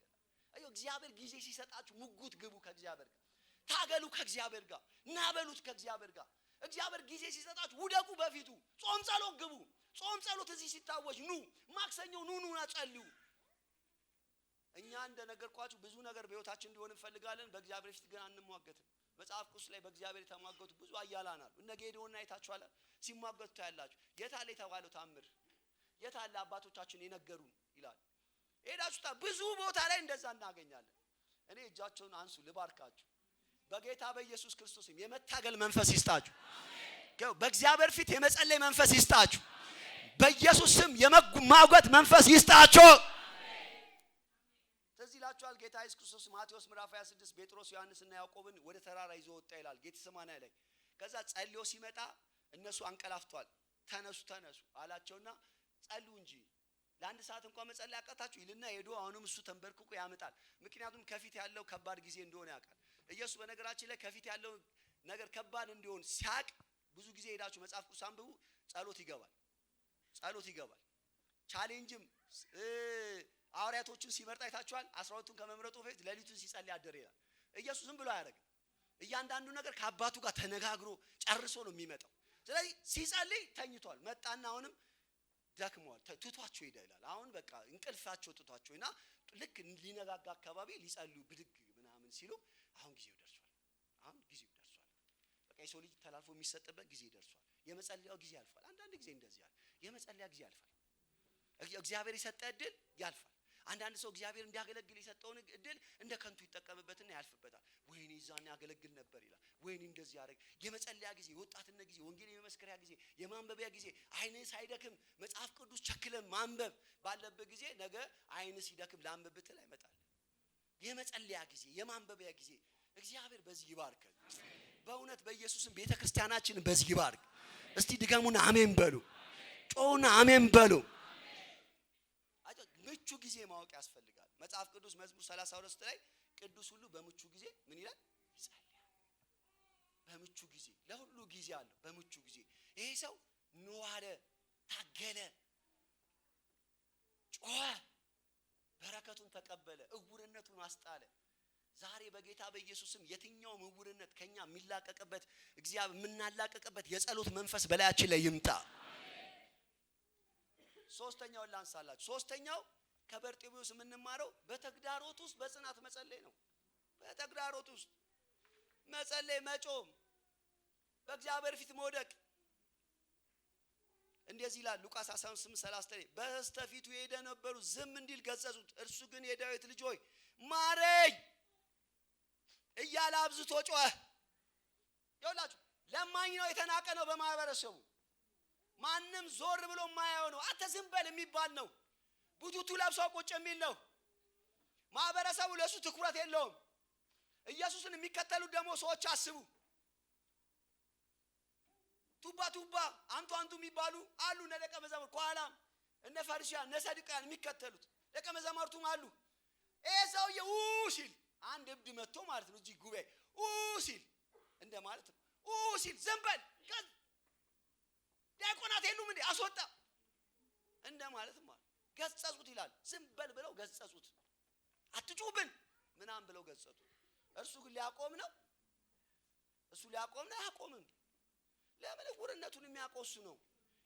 አዩ እግዚአብሔር ጊዜ ሲሰጣችሁ ሙጉት ግቡ ከእግዚአብሔር ጋር፣ ታገሉ ከእግዚአብሔር ጋር፣ ናበሉት ከእግዚአብሔር ጋር። እግዚአብሔር ጊዜ ሲሰጣችሁ ውደቁ በፊቱ፣ ጾም ጸሎት ግቡ። ጾም ጸሎት እዚህ ሲታወጅ ኑ፣ ማክሰኞ ኑና ጸልዩ። እኛ እንደነገርኳችሁ ብዙ ነገር በህይወታችን እንዲሆን እንፈልጋለን። በእግዚአብሔር ፊት ግን አንሟገትም። መጽሐፍ ቅዱስ ላይ በእግዚአብሔር የተሟገቱ ብዙ አያላን አሉ። እነ ጌዴዎን አይታችኋል። ሲሟገቱ ታያላችሁ። የታለ የተባለው ታምር? የታለ አባቶቻችን የነገሩን ይላል። ሄዳችሁታ ብዙ ቦታ ላይ እንደዛ እናገኛለን። እኔ እጃቸውን አንሱ ልባርካችሁ። በጌታ በኢየሱስ ክርስቶስም የመታገል መንፈስ ይስጣችሁ። በእግዚአብሔር ፊት የመጸለይ መንፈስ ይስጣችሁ። በኢየሱስ ስም የማውገት መንፈስ ይስጣችሁ። ስለዚህ ይላችኋል ጌታ ኢየሱስ ክርስቶስ ማቴዎስ ምዕራፍ 26 ጴጥሮስ ዮሐንስና ያዕቆብን ወደ ተራራ ይዞ ወጣ ይላል ጌቴሴማኒ ላይ። ከዛ ጸልዮ ሲመጣ እነሱ አንቀላፍቷል። ተነሱ አላቸውና ጸልዩ እንጂ ለአንድ ሰዓት እንኳን መጸለይ አቃታችሁ ይልና ሄዶ አሁንም እሱ ተንበርክኮ ያመጣል። ምክንያቱም ከፊት ያለው ከባድ ጊዜ እንደሆነ ያውቃል። ኢየሱስ በነገራችን ላይ ከፊት ያለው ነገር ከባድ እንዲሆን ሲያቅ ብዙ ጊዜ ሄዳችሁ መጽሐፍ ቅዱስ አንብቡ። ጸሎት ይገባል። ቻሌንጅም ሐዋርያቶችን ሲመርጥ አይታችኋል። 12ቱን ከመምረጡ በፊት ሌሊቱን ሲጸልይ አደረ ይላል። ኢየሱስ ዝም ብሎ አያደርግም። እያንዳንዱ ነገር ከአባቱ ጋር ተነጋግሮ ጨርሶ ነው የሚመጣው። ስለዚህ ሲጸልይ ተኝቷል። መጣና አሁንም ደክሟል፣ ትቷቸው ሄደ ይላል። አሁን በቃ እንቅልፋቸው ትቷቸውና ልክ ሊነጋጋ አካባቢ ሊጸልዩ ብድግ ምናምን ሲሉ አሁን ጊዜው ደርሷል። በቃ የሰው ልጅ ተላልፎ የሚሰጥበት ጊዜ ደርሷል። የመጸለያው ጊዜ ያልፋል። አንዳንድ ጊዜ እንደዚህ ያለ የመጸለያ ጊዜ ያልፋል። እግዚአብሔር የሰጠ እድል ያልፋል። አንዳንድ ሰው እግዚአብሔር እንዲያገለግል የሰጠውን እድል እንደ ከንቱ ይጠቀምበትና ያልፍበታል። ወይኔ ዛኔ ያገለግል ነበር ይላል። ወይኔ እንደዚህ ያደርግ። የመጸለያ ጊዜ፣ የወጣትነት ጊዜ፣ ወንጌል የመመስከሪያ ጊዜ፣ የማንበቢያ ጊዜ፣ አይንህ ሳይደክም መጽሐፍ ቅዱስ ቸክለን ማንበብ ባለበት ጊዜ ነገ አይንህ ሲደክም ላንብብ ብትል አይመጣል። የመጸለያ ጊዜ፣ የማንበቢያ ጊዜ እግዚአብሔር በዚህ ይባርክ። በእውነት በኢየሱስም ቤተክርስቲያናችንን በዚህ ይባርክ። እስቲ ድገሙና አሜን በሉ። ጮውና አሜን በሉ። ምቹ ጊዜ ማወቅ ያስፈልጋል። መጽሐፍ ቅዱስ መዝሙር 32 ላይ ቅዱስ ሁሉ በምቹ ጊዜ ምን ይላል? ይጸልያል። በምቹ ጊዜ፣ ለሁሉ ጊዜ አለው። በምቹ ጊዜ ይሄ ሰው ነዋለ፣ ታገለ፣ ጮኸ፣ በረከቱን ተቀበለ፣ እውርነቱን አስጣለ። ዛሬ በጌታ በኢየሱስም የትኛውም እውርነት ከኛ የሚላቀቅበት እግዚአብሔር የምናላቀቅበት የጸሎት መንፈስ በላያችን ላይ ይምጣ። ሶስተኛው ላንሳላችሁ። ሶስተኛው ከበርጤሜዎስ የምንማረው በተግዳሮት ውስጥ በጽናት መጸለይ ነው። በተግዳሮት ውስጥ መጸለይ፣ መጮም፣ በእግዚአብሔር ፊት መውደቅ። እንደዚህ ይላል ሉቃስ 18:30 በስተፊቱ የሄደ ነበሩ ዝም እንዲል ገሰጹት። እርሱ ግን የዳዊት ልጅ ሆይ ማረኝ እያለ አብዝቶ ጮኸ። ይኸውላችሁ ለማኝ ነው፣ የተናቀ ነው በማህበረሰቡ። ማንም ዞር ብሎ የማያየው ነው። አንተ ዝም በል የሚባል ነው። ቡቱቱ ለብሶ ቁጭ የሚል ነው። ማህበረሰቡ ለሱ ትኩረት የለውም። ኢየሱስን የሚከተሉት ደግሞ ሰዎች አስቡ። ቱባ አንቱ የሚባሉ አሉ። ነደቀ መዛሙርት ከኋላም እነ ፈሪሳውያን እነ ሰዱቃውያን የሚከተሉት ደቀ መዛሙርቱም አሉ። ይሄ ሰውዬ ሲል አንድ እብድ መጥቶ ማለት ነው እዚህ ጉባኤ ሲል እንደ ማለት ነው ሲል ዝም በል ዲያቆናት የሉም እንዴ አስወጣ እንደ ማለት ማለት ገጸጹት ይላል። ዝም በል ብለው ገጸጹት። አትጩብን ምናምን ብለው ገጸጹት። እርሱ ግን ሊያቆም ነው። አያቆምም። ለምን? ዕውርነቱን የሚያቆሱ ነው።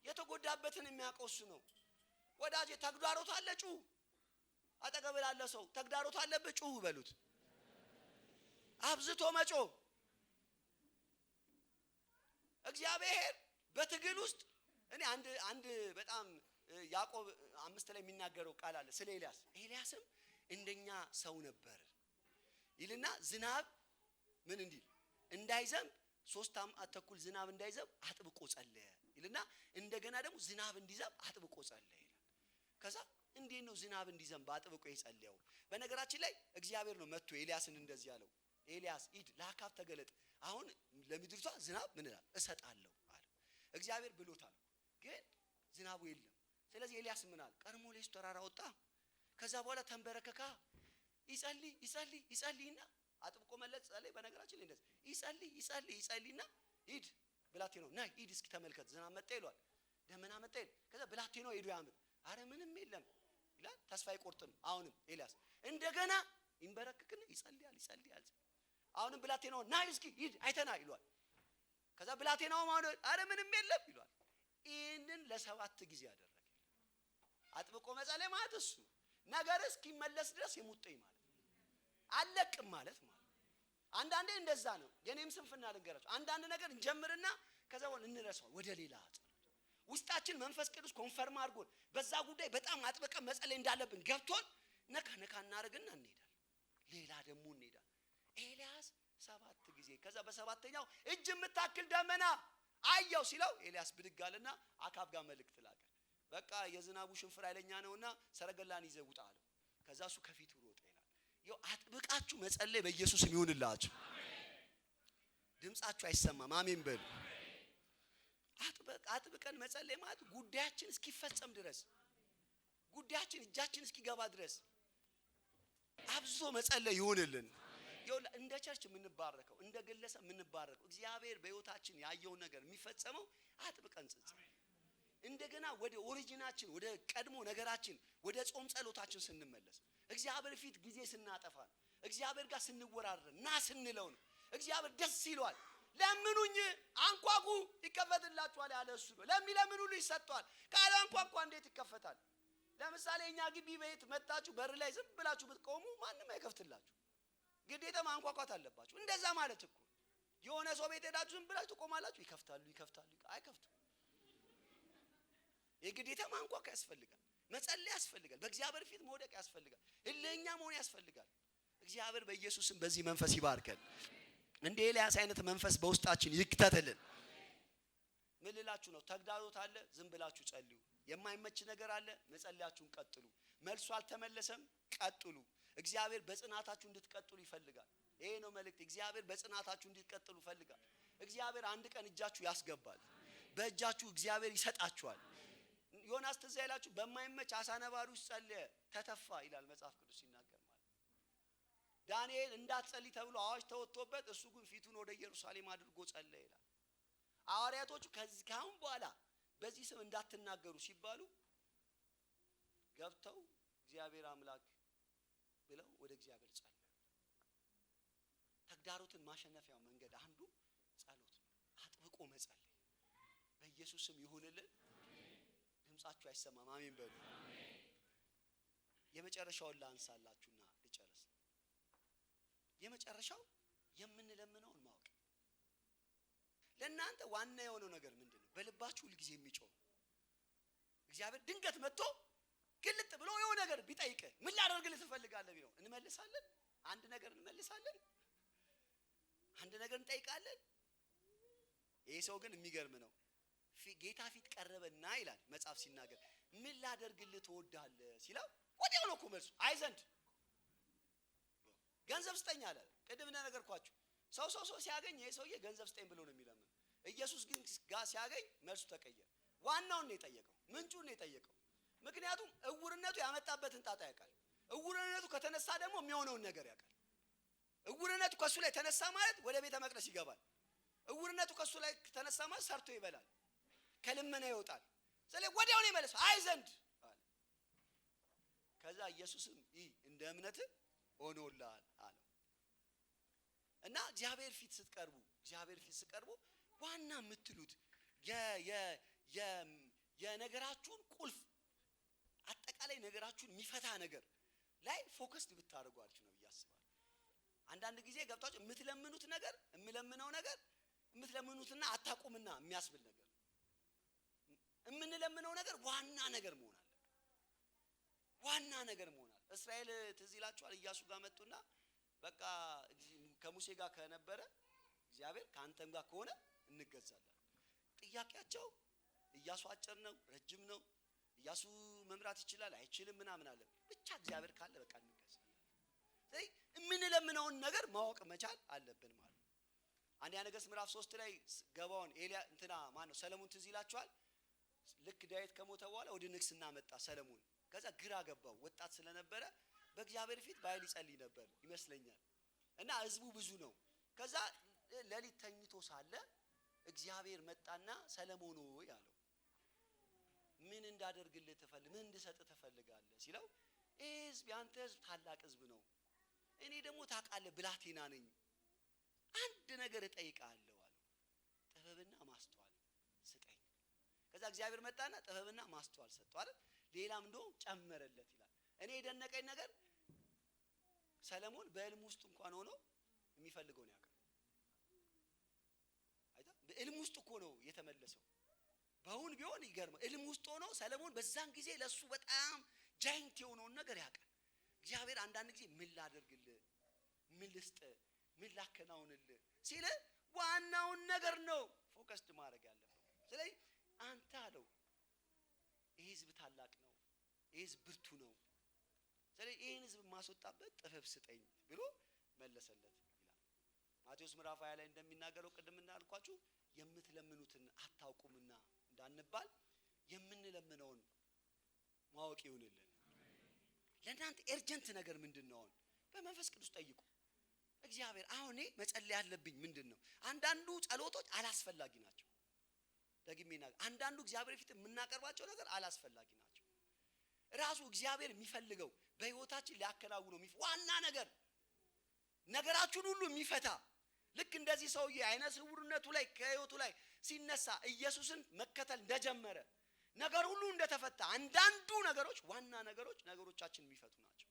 የተጎዳበትን የሚያቆሱ ነው። ወዳጄ ተግዳሮት አለ ጩህ። አጠገብ ላለ ሰው ተግዳሮት አለብህ ጩህ በሉት። አብዝቶ መጮ እግዚአብሔር በትግል ውስጥ እኔ አንድ በጣም ያዕቆብ 5 ላይ የሚናገረው ቃል አለ ስለ ኤልያስ። ኤልያስም እንደኛ ሰው ነበር ይልና ዝናብ ምን እንዲል እንዳይዘንብ 3 ዓመት ተኩል ዝናብ እንዳይዘንብ አጥብቆ ጸለየ ይልና እንደገና ደግሞ ዝናብ እንዲዘንብ አጥብቆ ጸለየ ይላል። ከዛ እንዴት ነው ዝናብ እንዲዘንብ አጥብቆ የጸለየው? በነገራችን ላይ እግዚአብሔር ነው መጥቶ ኤልያስን እንደዚህ ያለው፣ ኤልያስ ሂድ ለአካብ ተገለጥ፣ አሁን ለምድሪቷ ዝናብ ምን እላለሁ እሰጣለሁ አለ። እግዚአብሔር ብሎታል፣ ግን ዝናቡ የለም። ስለዚህ ኤልያስ ምን አለ? ቀርሜሎስ ተራራ ወጣ። ከዛ በኋላ ተንበረከካ ይጸልይና አጥብቆ መለጽ ጸለይ። በነገራችን ላይ እንደዚህ ይጸልይና ሂድ ብላቴናው ና ሂድ እስኪ ተመልከት ዝናብ መጣ ይሏል፣ ደመና መጣ ይል። ከዛ ብላቴናው ሄዶ ያምር፣ አረ ምንም የለም ይላል። ተስፋ አይቆርጥም። አሁንም ኤልያስ እንደገና ይንበረከክና ይጸልያል። አሁንም ብላቴናው ና እስኪ ሂድ አይተና ይሏል። ከዛ ብላቴናው ማለት አረ ምንም የለም ይሏል። ይህንን ለ7 ጊዜ ያደረገ አጥብቆ መጸለይ ማለት እሱ ነገር እስኪመለስ ድረስ የሙጥኝ ማለት አለቅም ማለት አንዳንዴ እንደዛ ነው። የኔም ስንፍና ልንገራችሁ። አንዳንድ ነገር እንጀምርና ከዛ በኋላ እንረሳው ወደ ሌላ ጸሎት። ውስጣችን መንፈስ ቅዱስ ኮንፈርም አድርጎን በዛ ጉዳይ በጣም አጥብቀን መጸለይ እንዳለብን ገብቶን ነካ እናደርግና እንሄዳለን። ሌላ ደግሞ እንሄዳለን። ኤልያስ 7 ጊዜ ከዛ በሰባተኛው እጅ የምታክል ደመና አየው ሲለው ኤልያስ ብድግ አለና አካብ ጋር መልእክት ላከ። በቃ የዝናቡ ሽንፍር ኃይለኛ ነውና ሰረገላን ይዘህ ውጣ አለው። ከዛ እሱ ከፊቱ ሮጠ ይላል። ይኸው አጥብቃችሁ መጸለይ በኢየሱስም ይሁንላችሁ። ድምጻችሁ አይሰማም። አሜን በሉ። አጥብቀን መጸለይ ማለት ጉዳያችን እስኪፈጸም ድረስ፣ ጉዳያችን እጃችን እስኪገባ ድረስ አብዝቶ መጸለይ ይሁንልን። እንደ ቸርች የምንባረከው እንደ ግለሰብ የምንባረከው እግዚአብሔር በሕይወታችን ያየውን ነገር የሚፈጸመው አጥብቀን ጸልይ። እንደገና ወደ ኦሪጂናችን ወደ ቀድሞ ነገራችን ወደ ጾም ጸሎታችን ስንመለስ እግዚአብሔር ፊት ጊዜ ስናጠፋ እግዚአብሔር ጋር ስንወራረን ና ስንለው ነው እግዚአብሔር ደስ ይለዋል። ለምኑኝ አንኳኩ ይከፈትላችኋል ያለ እሱ ነው። ለሚለምኑ ሁሉ ይሰጣል። ካላንኳኳ እንዴት ይከፈታል? ለምሳሌ እኛ ግቢ ቤት መጣችሁ በር ላይ ዝም ብላችሁ ብትቆሙ ማንም አይከፍትላችሁ። ግዴታ ማንኳኳት አለባችሁ። እንደዛ ማለት እኮ የሆነ ሰው ቤት ሄዳችሁ ዝም ብላችሁ ትቆማላችሁ፣ ይከፍታሉ አይከፍቱም። የግዴታ ማንኳኳት ያስፈልጋል። መጸለይ ያስፈልጋል። በእግዚአብሔር ፊት መውደቅ ያስፈልጋል። እልህኛ መሆን ያስፈልጋል። እግዚአብሔር በኢየሱስም በዚህ መንፈስ ይባርከን። እንደ ኤልያስ አይነት መንፈስ በውስጣችን ይክተትልን። ምን ልላችሁ ነው? ተግዳሮት አለ፣ ዝም ብላችሁ ጸልዩ። የማይመች ነገር አለ፣ መጸለያችሁን ቀጥሉ። መልሱ አልተመለሰም፣ ቀጥሉ። እግዚአብሔር በጽናታችሁ እንድትቀጥሉ ይፈልጋል። ይሄ ነው መልእክት። እግዚአብሔር በጽናታችሁ እንድትቀጥሉ ይፈልጋል። እግዚአብሔር አንድ ቀን እጃችሁ ያስገባል። በእጃችሁ እግዚአብሔር ይሰጣችኋል። ዮናስ ትዝ ይላችሁ በማይመች አሳ ነባሪ ውስጥ ጸለየ፣ ተተፋ ይላል መጽሐፍ ቅዱስ ሲናገር ማለት። ዳንኤል እንዳትጸልይ ተብሎ አዋጅ ተወጥቶበት እሱ ግን ፊቱን ወደ ኢየሩሳሌም አድርጎ ጸለየ ይላል። ሐዋርያቶቹ ከአሁን በኋላ በዚህ ስም እንዳትናገሩ ሲባሉ ገብተው እግዚአብሔር አምላክ ብለው ወደ እግዚአብሔር ጸለዩ። ተግዳሮትን ማሸነፊያው መንገድ አንዱ ጸሎት ነው። አጥብቆ መጸለይ በኢየሱስ ስም ይሁንልን። ድምጻችሁ አይሰማም። አሜን በሉ። የመጨረሻውን ላንሳላችሁና ልጨርስ። የመጨረሻው የምንለምነውን ማወቅ። ለእናንተ ዋና የሆነው ነገር ምንድነው? በልባችሁ ሁሉ ጊዜ የሚጮህ እግዚአብሔር ድንገት መጥቶ ግልጥ ብሎ የሆነ ነገር ቢጠይቅ ምን ላደርግልህ ትፈልጋለህ ቢለው እንመልሳለን። አንድ ነገር እንመልሳለን። አንድ ነገር እንጠይቃለን። ይሄ ሰው ግን የሚገርም ነው። ጌታ ፊት ቀረበና ይላል መጽሐፍ ሲናገር ምን ላደርግልህ ትወዳለህ ሲለው ወዲያው ነው እኮ መልሱ። አይ ዘንድ ገንዘብ ስጠኝ አለ። ቅድም እንደነገርኳችሁ ሰው ሲያገኝ ይሄ ሰውዬ ገንዘብ ስጠኝ ብሎ ነው የሚለምን። ኢየሱስ ግን ጋር ሲያገኝ መልሱ ተቀየረ። ዋናውን ነው የጠየቀው፣ ምንጩን ነው የጠየቀው። ምክንያቱም እውርነቱ ያመጣበትን ጣጣ ያውቃል። እውርነቱ ከተነሳ ደግሞ የሚሆነውን ነገር ያውቃል። እውርነቱ ከሱ ላይ ተነሳ ማለት ወደ ቤተ መቅደስ ይገባል። እውርነቱ ከሱ ላይ ተነሳ ማለት ሰርቶ ይበላል፣ ከልመና ይወጣል። ስለዚህ ወዲያው ነው ይመለስ አይ ዘንድ አለ። ከዛ ኢየሱስም ይህ እንደ እምነትህ ሆኖልሃል አለው። እና እግዚአብሔር ፊት ስትቀርቡ ዋና የምትሉት የነገራችሁን ቁልፍ አጠቃላይ ነገራችሁን የሚፈታ ነገር ላይ ፎከስ ብታደርጉ አሪፍ ነው ብዬ አስባለሁ። አንዳንድ ጊዜ ገብታችሁ የምትለምኑት ነገር የምለምነው ነገር የምትለምኑትና አታቁምና የሚያስብል ነገር የምንለምነው ነገር ዋና ነገር መሆን አለ። ዋና ነገር መሆን አለ። እስራኤል ትዝ ይላችኋል ኢያሱ ጋር መጡና በቃ ከሙሴ ጋር ከነበረ እግዚአብሔር ከአንተም ጋር ከሆነ እንገዛለን። ጥያቄያቸው ኢያሱ አጭር ነው ረጅም ነው፣ ኢያሱ መምራት ይችላል አይችልም ምናምን አለ። ብቻ እግዚአብሔር ካለ በቃ እንገዛለን። ስለዚህ የምንለምነውን ነገር ማወቅ መቻል አለብን ማለት ነው። አንደኛ ነገሥት ምዕራፍ 3 ላይ ገባውን ሰለሞን ትዝ ይላችኋል። ልክ ዳዊት ከሞተ በኋላ ወደ ንግስና መጣ ሰለሞን። ከዛ ግራ ገባው፣ ወጣት ስለነበረ በእግዚአብሔር ፊት በኃይል ይጸልይ ነበር ይመስለኛል። እና ህዝቡ ብዙ ነው። ከዛ ሌሊት ተኝቶ ሳለ እግዚአብሔር መጣና ሰለሞን ሆይ አለው፣ ምን እንዳደርግልህ ምን እንድሰጥህ ትፈልጋለህ ሲለው፣ ህዝብ ያንተ ህዝብ ታላቅ ህዝብ ነው፣ እኔ ደግሞ ታውቃለህ ብላቴና ነኝ፣ አንድ ነገር እጠይቅሃለሁ አለው፣ ጥበብና ማስተዋል ስጠኝ። ከዛ እግዚአብሔር መጣና ጥበብና ማስተዋል ሰጠው አይደል። ሌላም እንደው ጨመረለት ይላል። እኔ የደነቀኝ ነገር ሰለሞን በህልም ውስጥ እንኳን ሆኖ የሚፈልገውን ያውቃል። በህልም ውስጥ እኮ ነው የተመለሰው። በአሁን ቢሆን ይገርም። ህልም ውስጥ ሆኖ ሰለሞን በዛን ጊዜ ለሱ በጣም ጃይንት የሆነውን ነገር ያውቃል። እግዚአብሔር አንዳንድ ጊዜ ምን ላደርግልህ፣ ምን ልስጥ፣ ምን ላከናውንልህ ሲል ዋናውን ነገር ነው ፎከስድ ማድረግ ያለበት። ስለዚህ አንተ አለው ይሄ ህዝብ ታላቅ ነው፣ ይሄ ህዝብ ብርቱ ነው፣ ስለዚህ ይሄን ህዝብ ማስወጣበት ጥበብ ስጠኝ ብሎ መለሰለት ይላል። ማቴዎስ ምዕራፍ 20 ላይ እንደሚናገረው ቅድም እንዳልኳችሁ የምትለምኑትን አታውቁምና እንዳንባል የምንለምነውን ማወቅ ይሁንልን። ለእናንተ ኤርጀንት ነገር ምንድነው? በመንፈስ ቅዱስ ጠይቁ። እግዚአብሔር አሁን መጸለይ ያለብኝ ምንድነው? አንዳንዱ ጸሎቶች አላስፈላጊ ናቸው። ደግሜና አንዳንዱ እግዚአብሔር ፊት የምናቀርባቸው ነገር አላስፈላጊ ናቸው። ራሱ እግዚአብሔር የሚፈልገው በህይወታችን ሊያከናውነው ዋና ነገር ነገራችሁን ሁሉ የሚፈታ ልክ እንደዚህ ሰውዬ አይነ ስውርነቱ ላይ ከህይወቱ ላይ ሲነሳ ኢየሱስን መከተል እንደጀመረ ነገር ሁሉ እንደተፈታ፣ አንዳንዱ ነገሮች ዋና ነገሮቻችን የሚፈቱ ናቸው።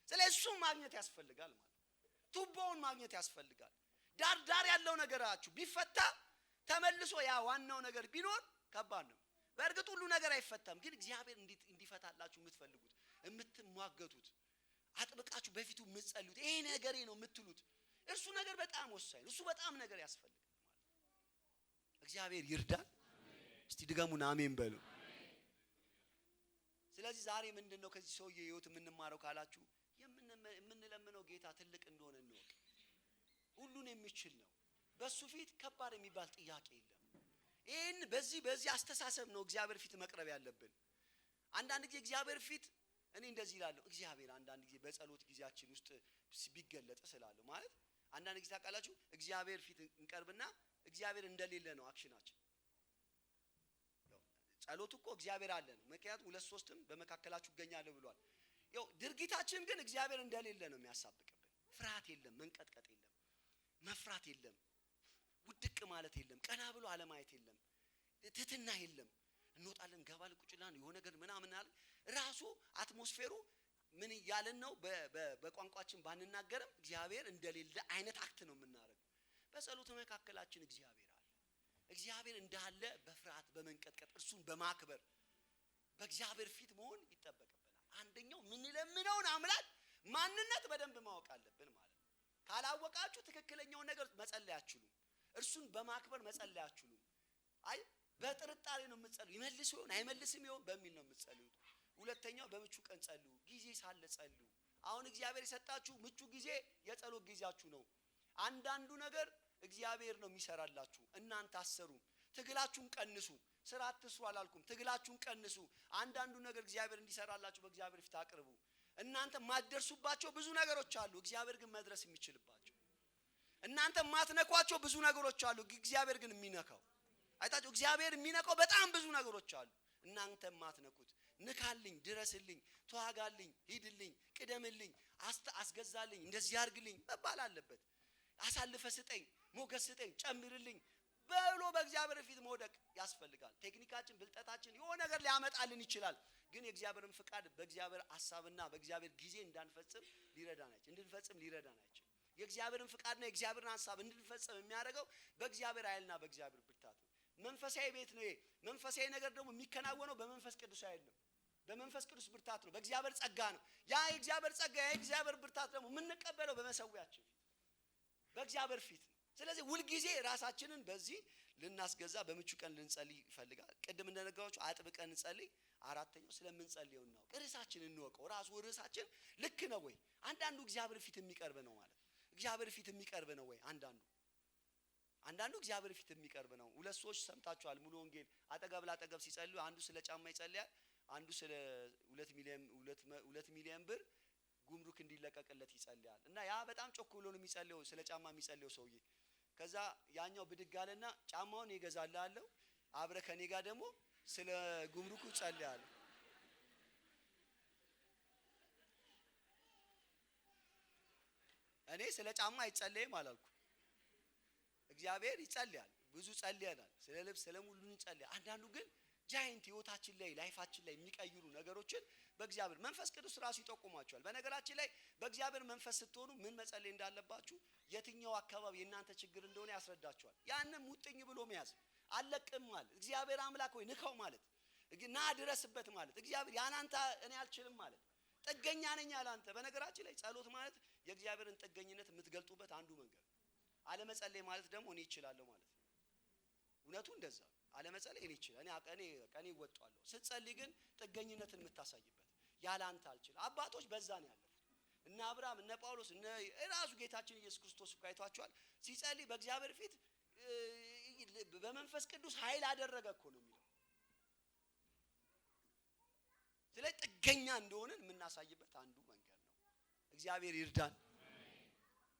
ስለዚህ እሱን ማግኘት ያስፈልጋል ማለት ቱቦውን ማግኘት ያስፈልጋል። ዳር ያለው ነገራችሁ ቢፈታ ተመልሶ ያ ዋናው ነገር ቢኖር ከባድ ነው። በእርግጥ ሁሉ ነገር አይፈታም፣ ግን እግዚአብሔር እንዲፈታላችሁ የምትፈልጉት የምትሟገቱት አጥብቃችሁ በፊቱ የምትጸልዩት ይሄ ነገሬ ነው የምትሉት እርሱ ነገር በጣም ወሳኝ ነው። እሱ በጣም ነገር ያስፈልጋል ማለት እግዚአብሔር ይርዳል። እስቲ ድገሙና አሜን በሉ። ስለዚህ ዛሬ ምንድነው ከዚህ ሰውዬ ህይወት የምንማረው ካላችሁ የምንለምነው ጌታ ትልቅ እንደሆነ እንወቅ። ሁሉን የሚችል ነው። በሱ ፊት ከባድ የሚባል ጥያቄ የለም። ይሄን በዚህ አስተሳሰብ ነው እግዚአብሔር ፊት መቅረብ ያለብን። አንዳንድ ጊዜ እግዚአብሔር ፊት እኔ እንደዚህ ይላል እግዚአብሔር አንዳንድ ጊዜ በጸሎት ጊዜያችን ውስጥ ቢገለጥ ስላለው ማለት አንዳንድ ጊዜ ታውቃላችሁ እግዚአብሔር ፊት እንቀርብና እግዚአብሔር እንደሌለ ነው አክሽናችን። ጸሎት እኮ እግዚአብሔር አለ ነው። ምክንያቱም 2-3ም በመካከላችሁ ይገኛል ብሏል። ያው ድርጊታችን ግን እግዚአብሔር እንደሌለ ነው የሚያሳብቅብን። ፍርሃት የለም፣ መንቀጥቀጥ የለም፣ መፍራት የለም፣ ውድቅ ማለት የለም፣ ቀና ብሎ አለማየት የለም፣ ትትና የለም። እንወጣለን ገባለን ቁጭላን የሆነ ነገር ምናምን አለ ራሱ አትሞስፌሩ ምን ያለን ነው። በቋንቋችን ባንናገርም እግዚአብሔር እንደሌለ አይነት አክት ነው የምናደርገው። በጸሎት መካከላችን እግዚአብሔር አለ። እግዚአብሔር እንዳለ በፍርሃት በመንቀጥቀጥ እርሱን በማክበር በእግዚአብሔር ፊት መሆን ይጠበቅብናል። አንደኛው ምንለምነውን አምላክ ማንነት በደንብ ማወቅ አለብን ማለት ነው። ካላወቃችሁ ትክክለኛውን ነገር መጸለይ አትችሉም። እርሱን በማክበር መጸለይ አትችሉም። አይ በጥርጣሬ ነው የምትጸልዩ። ይመልስ ይሆን አይመልስም ይሆን በሚል ነው የምትጸልዩት። ሁለተኛው በምቹ ቀን ጸልዩ፣ ጊዜ ሳለ ጸልዩ። አሁን እግዚአብሔር የሰጣችሁ ምቹ ጊዜ የጸሎት ጊዜያችሁ ነው። አንዳንዱ ነገር እግዚአብሔር ነው የሚሰራላችሁ፣ እናንተ አሰሩ። ትግላችሁን ቀንሱ። ስራ አትስሩ አላልኩም። ትግላችሁን ቀንሱ። አንዳንዱ ነገር እግዚአብሔር እንዲሰራላችሁ በእግዚአብሔር ፊት አቅርቡ። እናንተ ማትደርሱባቸው ብዙ ነገሮች አሉ፣ እግዚአብሔር ግን መድረስ የሚችልባቸው። እናንተ ማትነኳቸው ብዙ ነገሮች አሉ፣ እግዚአብሔር ግን የሚነካው። አይታችሁ እግዚአብሔር የሚነካው በጣም ብዙ ነገሮች አሉ፣ እናንተ ማትነኩት። ንካልኝ፣ ድረስልኝ፣ ተዋጋልኝ፣ ሂድልኝ፣ ቅደምልኝ፣ አስገዛልኝ፣ እንደዚህ አድርግልኝ መባል አለበት። አሳልፈ ስጠኝ፣ ሞገስ ስጠኝ፣ ጨምርልኝ በሎ በእግዚአብሔር ፊት መውደቅ ያስፈልጋል። ቴክኒካችን ብልጠታችን የሆነ ነገር ሊያመጣልን ይችላል፣ ግን የእግዚአብሔርን ፍቃድ በእግዚአብሔር ሐሳብና በእግዚአብሔር ጊዜ እንድንፈጽም ሊረዳን አይችልም። የእግዚአብሔርን ፍቃድና የእግዚአብሔርን ሐሳብ እንድንፈጽም የሚያደርገው በእግዚአብሔር ኃይልና በእግዚአብሔር ብርታት ነው። መንፈሳዊ ቤት ነው። መንፈሳዊ ነገር ደግሞ የሚከናወነው በመንፈስ ቅዱስ ኃይል ነው፣ በመንፈስ ቅዱስ ብርታት ነው፣ በእግዚአብሔር ጸጋ ነው። ያ የእግዚአብሔር ጸጋ የእግዚአብሔር ብርታት ደግሞ የምንቀበለው በመሰዊያችን በእግዚአብሔር ፊት ነው። ስለዚህ ሁልጊዜ ራሳችንን በዚህ ልናስገዛ በምቹ ቀን ልንጸልይ ይፈልጋል። ቅድም እንደነገርኳችሁ አጥብቀን እንጸልይ። አራተኛው ስለምንጸልየው እናውቅ፣ ርዕሳችንን እንወቀው። ራሱ ርዕሳችን ልክ ነው ወይ? አንዳንዱ እግዚአብሔር ፊት የሚቀርብ ነው ማለት እግዚአብሔር ፊት የሚቀርብ ነው ወይ? አንዳንዱ እግዚአብሔር ፊት የሚቀርብ ነው። ሁለት ሰዎች ሰምታችኋል፣ ሙሉ ወንጌል አጠገብ ለአጠገብ ሲጸልዩ አንዱ ስለ ጫማ ይጸልያል፣ አንዱ ስለ 2 ሚሊዮን ብር ጉምሩክ እንዲለቀቅለት ይጸልያል። እና ያ በጣም ጮክ ብሎ ነው የሚጸልየው፣ ስለ ጫማ የሚጸልየው ሰውዬ። ከዛ ያኛው ብድግ አለና ጫማውን ይገዛልሃለሁ፣ አብረ ከኔ ጋር ደግሞ ስለ ጉምሩኩ ጸልያለሁ። እኔ ስለ ጫማ አይጸልይም አላልኩም፣ እግዚአብሔር ይጸልያል። ብዙ ጸልየናል፣ ስለ ልብስ ስለ ሙሉ እንጸልያለን። አንዳንዱ ግን ጃይንት ህይወታችን ላይ ላይፋችን ላይ የሚቀይሩ ነገሮችን በእግዚአብሔር መንፈስ ቅዱስ ራሱ ይጠቁማቸዋል። በነገራችን ላይ በእግዚአብሔር መንፈስ ስትሆኑ ምን መጸለይ እንዳለባችሁ፣ የትኛው አካባቢ የእናንተ ችግር እንደሆነ ያስረዳችኋል። ያንን ሙጥኝ ብሎ መያዝ አለቅም ማለት እግዚአብሔር አምላክ ሆይ ንካው ማለት ና ድረስበት ማለት እግዚአብሔር ያናንተ እኔ አልችልም ማለት ጥገኛ ነኝ ያላንተ። በነገራችን ላይ ጸሎት ማለት የእግዚአብሔርን ጥገኝነት የምትገልጡበት አንዱ መንገድ። አለመጸለይ ማለት ደግሞ እኔ እችላለሁ ማለት ነው። እውነቱ እንደዛ አለመጸለይ እኔ እችላለሁ እኔ እወጣለሁ። ስትጸልይ ግን ጥገኝነትን የምታሳይበት ያላንተ አልችልም። አባቶች በዛ ነው ያለፉት። እነ አብርሃም እነ ጳውሎስ እነ ራሱ ጌታችን ኢየሱስ ክርስቶስ አይቷቸዋል። ሲጸልይ በእግዚአብሔር ፊት በመንፈስ ቅዱስ ኃይል አደረገ እኮ ነው የሚለው። ስለዚህ ጥገኛ እንደሆነን የምናሳይበት አንዱ መንገድ ነው። እግዚአብሔር ይርዳን።